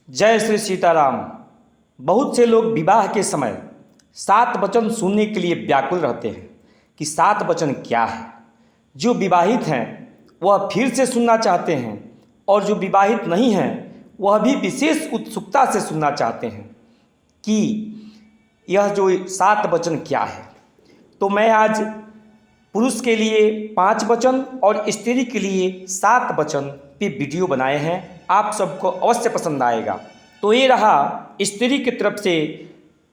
जय श्री सीताराम। बहुत से लोग विवाह के समय 7 वचन सुनने के लिए व्याकुल रहते हैं कि 7 वचन क्या है। जो विवाहित हैं वह फिर से सुनना चाहते हैं और जो विवाहित नहीं हैं वह भी विशेष उत्सुकता से सुनना चाहते हैं कि यह जो 7 वचन क्या है। तो मैं आज पुरुष के लिए 5 वचन और स्त्री के लिए 7 वचन पे वीडियो बनाए हैं। आप सबको अवश्य पसंद आएगा। तो ये रहा स्त्री की तरफ से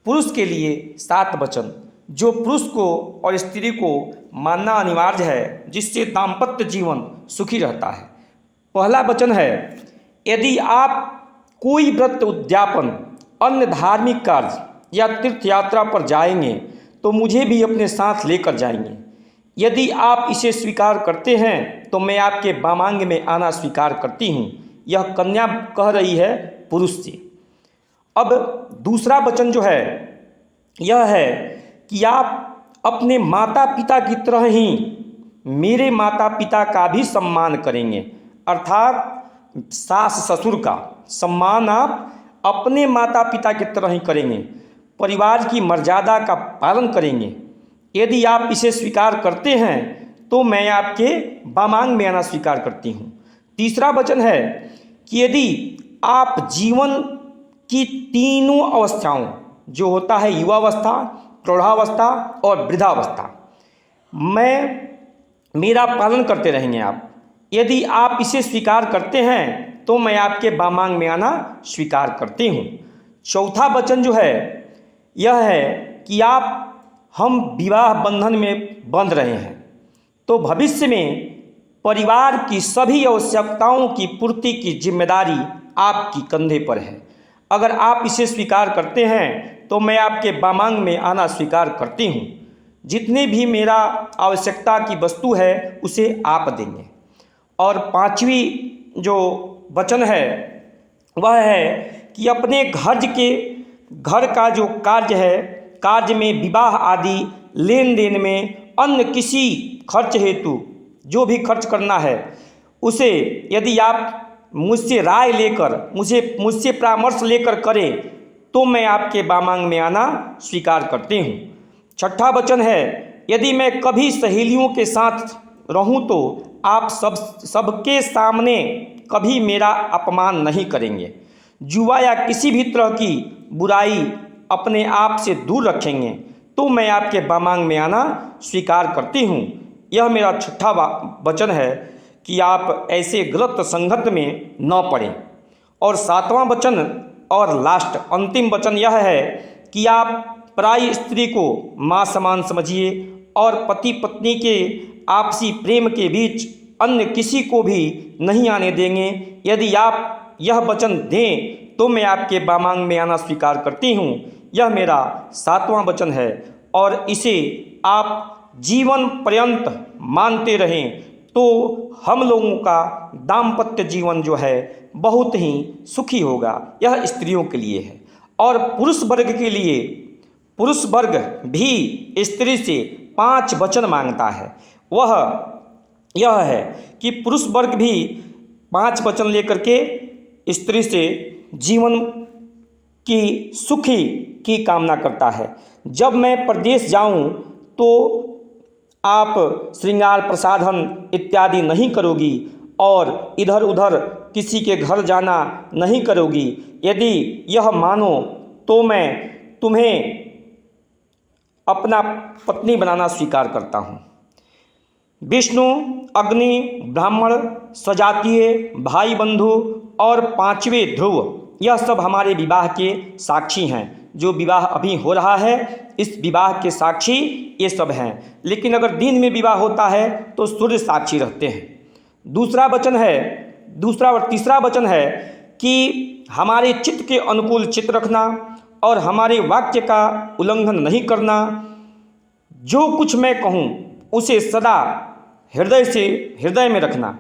पुरुष के लिए 7 वचन जो पुरुष को और स्त्री को मानना अनिवार्य है, जिससे दाम्पत्य जीवन सुखी रहता है। पहला वचन है, यदि आप कोई व्रत उद्यापन, अन्य धार्मिक कार्य या तीर्थ यात्रा पर जाएंगे तो मुझे भी अपने साथ लेकर जाएंगे। यदि आप इसे स्वीकार करते हैं तो मैं आपके वामांग में आना स्वीकार करती हूँ। यह कन्या कह रही है पुरुष से। अब दूसरा वचन जो है यह है कि आप अपने माता पिता की तरह ही मेरे माता पिता का भी सम्मान करेंगे। अर्थात सास ससुर का सम्मान आप अपने माता पिता की तरह ही करेंगे, परिवार की मर्यादा का पालन करेंगे। यदि आप इसे स्वीकार करते हैं तो मैं आपके वामांग में आना स्वीकार करती हूँ। तीसरा वचन है कि यदि आप जीवन की तीनों अवस्थाओं जो होता है युवावस्था, प्रौढ़ावस्था और वृद्धावस्था, मेरा पालन करते रहेंगे आप। यदि आप इसे स्वीकार करते हैं तो मैं आपके वामांग में आना स्वीकार करती हूँ। चौथा वचन जो है यह है कि हम विवाह बंधन में बंध रहे हैं तो भविष्य में परिवार की सभी आवश्यकताओं की पूर्ति की जिम्मेदारी आपकी कंधे पर है। अगर आप इसे स्वीकार करते हैं तो मैं आपके वामांग में आना स्वीकार करती हूँ। जितने भी मेरा आवश्यकता की वस्तु है उसे आप देंगे। और 5वीं जो वचन है वह है कि अपने घर का जो कार्य है, कार्य में विवाह आदि लेन देन में अन्य किसी खर्च हेतु जो भी खर्च करना है उसे यदि आप मुझसे राय लेकर मुझसे परामर्श लेकर करें तो मैं आपके वामांग में आना स्वीकार करती हूँ। छठा वचन है, यदि मैं कभी सहेलियों के साथ रहूं तो आप सबके सामने कभी मेरा अपमान नहीं करेंगे। जुआ या किसी भी तरह की बुराई अपने आप से दूर रखेंगे तो मैं आपके वामांग में आना स्वीकार करती हूँ। यह मेरा छठा वचन है कि आप ऐसे गलत संगत में न पड़ें। और 7वां वचन और लास्ट अंतिम वचन यह है कि आप पराई स्त्री को माँ समान समझिए और पति पत्नी के आपसी प्रेम के बीच अन्य किसी को भी नहीं आने देंगे। यदि आप यह वचन दें तो मैं आपके वामांग में आना स्वीकार करती हूँ। यह मेरा 7वां वचन है और इसे आप जीवन पर्यंत मानते रहें तो हम लोगों का दाम्पत्य जीवन जो है बहुत ही सुखी होगा। यह स्त्रियों के लिए है। और पुरुष वर्ग भी स्त्री से 5 वचन मांगता है। वह यह है कि पुरुष वर्ग भी 5 वचन लेकर के स्त्री से जीवन की सुखी की कामना करता है। जब मैं प्रदेश जाऊं तो आप श्रृंगार प्रसाधन इत्यादि नहीं करोगी और इधर उधर किसी के घर जाना नहीं करोगी। यदि यह मानो तो मैं तुम्हें अपना पत्नी बनाना स्वीकार करता हूँ। विष्णु, अग्नि, ब्राह्मण, स्वजातीय, भाई बंधु और 5वें ध्रुव, यह सब हमारे विवाह के साक्षी हैं। जो विवाह अभी हो रहा है इस विवाह के साक्षी ये सब हैं। लेकिन अगर दिन में विवाह होता है तो सूर्य साक्षी रहते हैं। तीसरा वचन है कि हमारे चित्त के अनुकूल चित्त रखना और हमारे वाक्य का उल्लंघन नहीं करना। जो कुछ मैं कहूँ उसे सदा हृदय में रखना।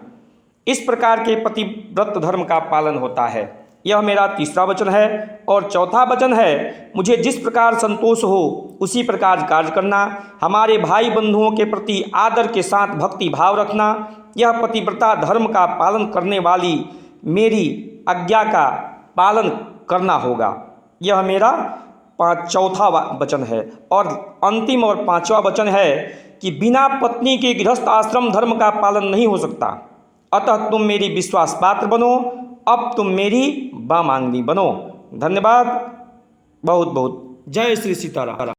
इस प्रकार के पतिव्रत धर्म का पालन होता है। यह मेरा तीसरा वचन है। और चौथा वचन है, मुझे जिस प्रकार संतोष हो उसी प्रकार कार्य करना। हमारे भाई बंधुओं के प्रति आदर के साथ भक्ति भाव रखना। यह पतिव्रता धर्म का पालन करने वाली मेरी आज्ञा का पालन करना होगा। यह मेरा चौथा वचन है। और अंतिम और पांचवा वचन है कि बिना पत्नी के गृहस्थ आश्रम धर्म का पालन नहीं हो सकता, अतः तुम मेरी विश्वास पात्र बनो, अब तुम मेरी वामांगनी बनो। धन्यवाद, बहुत बहुत जय श्री सीताराम।